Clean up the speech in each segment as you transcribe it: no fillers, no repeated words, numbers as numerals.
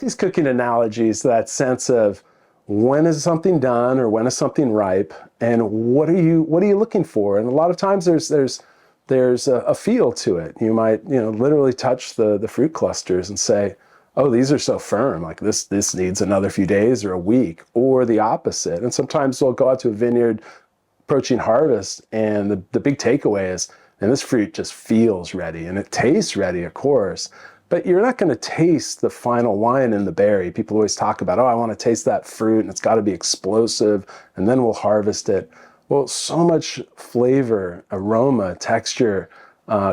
these cooking analogies, that sense of when is something done or when is something ripe, and what are you looking for? And a lot of times there's a feel to it. You might literally touch the fruit clusters and say, oh, these are so firm, like this needs another few days or a week, or the opposite. And sometimes we'll go out to a vineyard approaching harvest, and the big takeaway is, and this fruit just feels ready and it tastes ready, of course, but you're not going to taste the final wine in the berry. People always talk about, oh, I want to taste that fruit and it's got to be explosive, and then we'll harvest it. Well, so much flavor, aroma, texture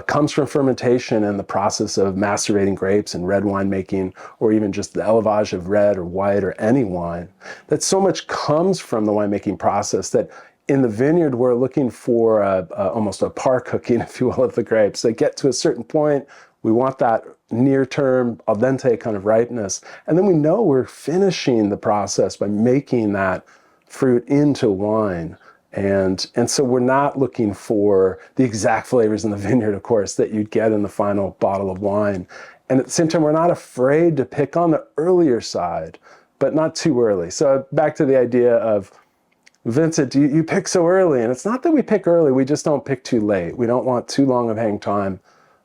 comes from fermentation and the process of macerating grapes and red wine making, or even just the élevage of red or white or any wine. That so much comes from the winemaking process that in the vineyard, we're looking for almost a par cooking, if you will, of the grapes. They get to a certain point, we want that near-term, al dente kind of ripeness. And then we know we're finishing the process by making that fruit into wine. And so we're not looking for the exact flavors in the vineyard, of course, that you'd get in the final bottle of wine. And at the same time, we're not afraid to pick on the earlier side, but not too early. So back to the idea of, Vincent, you pick so early, and it's not that we pick early, we just don't pick too late. We don't want too long of hang time.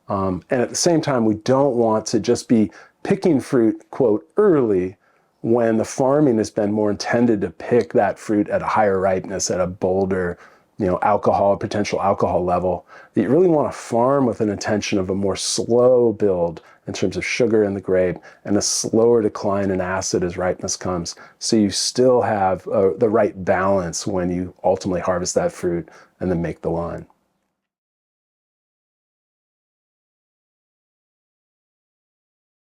And at the same time, we don't want to just be picking fruit, quote, early, when the farming has been more intended to pick that fruit at a higher ripeness, at a bolder, alcohol, potential alcohol level. That you really want to farm with an intention of a more slow build in terms of sugar in the grape and a slower decline in acid as ripeness comes. So you still have the right balance when you ultimately harvest that fruit and then make the wine.